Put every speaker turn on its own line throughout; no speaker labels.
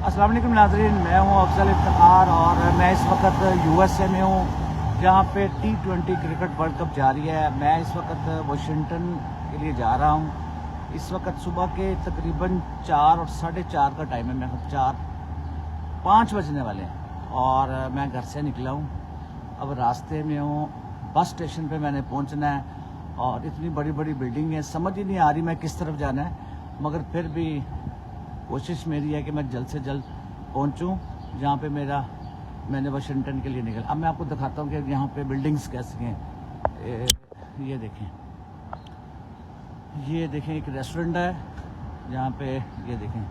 अस्सलाम वालेकुम नाज़रीन, मैं हूं अफजल इफ्तिखार और मैं इस वक्त यूएसए में हूं जहां पे T20 क्रिकेट वर्ल्ड कप जारी है। मैं इस वक्त वाशिंगटन के लिए जा रहा हूं। इस वक्त सुबह के तकरीबन 4 और 4:30 का टाइम है। मैं 4-5 बजने वाले हैं और मैं घर से निकला हूं। अब रास्ते में हूं, बस स्टेशन पे मैंने पहुंचना है और इतनी बड़ी बड़ी बिल्डिंग है, समझ ही नहीं आ रही मैं किस तरफ जाना है, मगर फिर भी कोशिश मेरी है कि मैं जल्द से जल्द पहुंचूं जहां पे मैंने वाशिंगटन के लिए निकला। अब मैं आपको दिखाता हूं कि यहाँ पे बिल्डिंग्स कैसी हैं। ये देखें एक रेस्टोरेंट है जहाँ पे ये देखें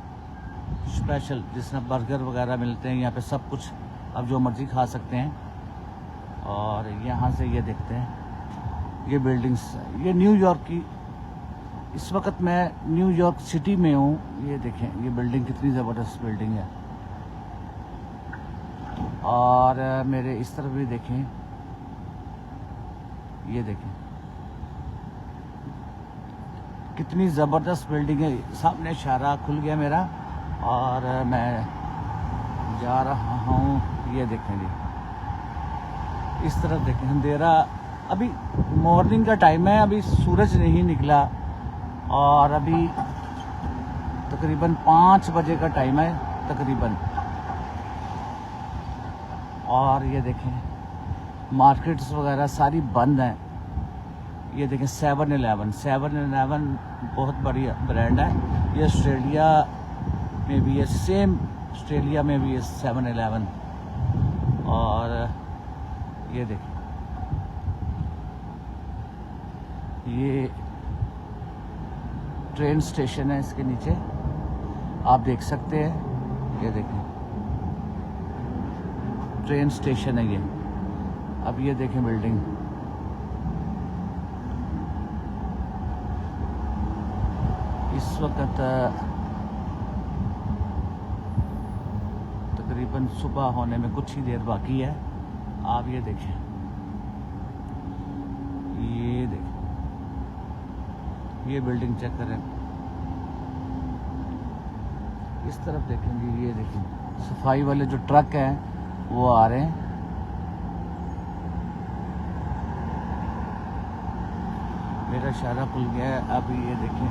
स्पेशल जिसमें बर्गर वगैरह मिलते हैं। यहाँ पे सब कुछ आप जो मर्ज़ी खा सकते हैं। और यहाँ से ये देखते हैं ये बिल्डिंग्स, ये न्यूयॉर्क की, इस वक्त मैं न्यूयॉर्क सिटी में हूँ। ये देखें ये बिल्डिंग कितनी ज़बरदस्त बिल्डिंग है। और मेरे इस तरफ भी देखें, ये देखें कितनी ज़बरदस्त बिल्डिंग है। सामने इशारा खुल गया मेरा और मैं जा रहा हूँ। ये देखें जी, इस तरफ देखें अंधेरा, अभी मॉर्निंग का टाइम है, अभी सूरज नहीं निकला और अभी तकरीबन 5 बजे का टाइम है तकरीबन। और ये देखें मार्केट्स वगैरह सारी बंद हैं। ये देखें 7-Eleven बहुत बढ़िया ब्रांड है। ये ऑस्ट्रेलिया में भी है, सेम ऑस्ट्रेलिया में भी है 7-Eleven। और ये देखें ये ट्रेन स्टेशन है, इसके नीचे आप देख सकते हैं। ये देखें ट्रेन स्टेशन है ये। अब ये देखें बिल्डिंग, इस वक्त तकरीबन सुबह होने में कुछ ही देर बाकी है। आप ये देखें, ये बिल्डिंग चेक करें, इस तरफ देखेंगे। ये देखें सफाई वाले जो ट्रक हैं वो आ रहे हैं। मेरा इशारा खुल गया है। अब ये देखें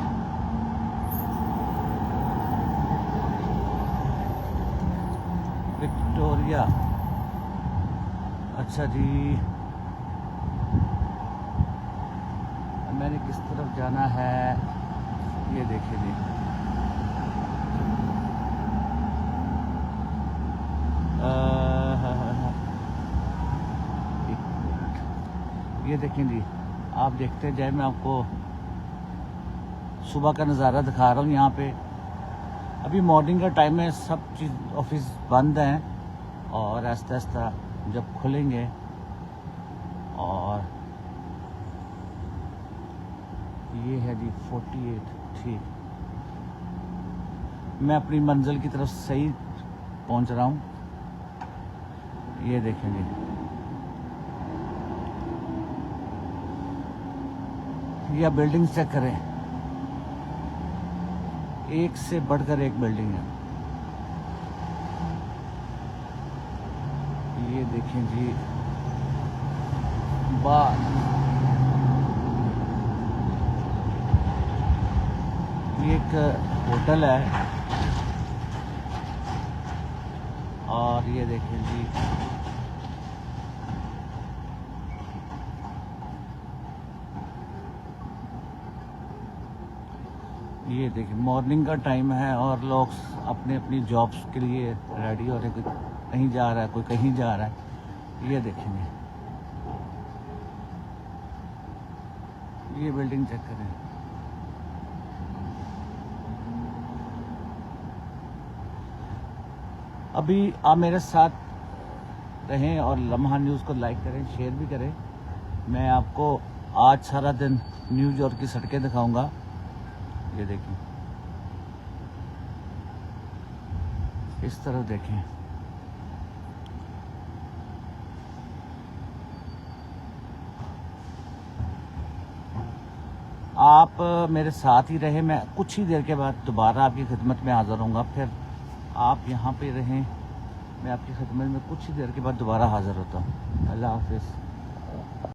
विक्टोरिया, अच्छा जी मैंने किस तरफ जाना है ये देखें जी। ये देखें जी, आप देखते जाए, मैं आपको सुबह का नज़ारा दिखा रहा हूँ। यहाँ पे अभी मॉर्निंग का टाइम है, सब चीज़ ऑफिस बंद हैं और आहिस्ता आहिस्ता जब खुलेंगे। और ये है जी 48, ठीक, मैं अपनी मंजिल की तरफ सही पहुंच रहा हूं। ये देखेंगे यह बिल्डिंग चेक करें, एक से बढ़कर एक बिल्डिंग है। ये देखें जी ये एक होटल है। और ये देखें जी ये देखिए मॉर्निंग का टाइम है और लोग अपने अपनी जॉब्स के लिए रेडी हो रहे, कोई कहीं जा रहा है, कोई कहीं जा रहा है। ये देखेंगे, ये बिल्डिंग चेक करें। अभी आप मेरे साथ रहें और लम्हा न्यूज़ को लाइक करें, शेयर भी करें। मैं आपको आज सारा दिन न्यूयॉर्क की सड़कें दिखाऊंगा। ये देखें, इस तरफ देखें, आप मेरे साथ ही रहे। मैं कुछ ही देर के बाद दोबारा आपकी खिदमत में हाज़िर होऊंगा। फिर आप यहाँ पे रहें। मैं आपकी खिदमत में कुछ ही देर के बाद दोबारा हाज़िर होता हूँ। अल्लाह हाफ़िज़।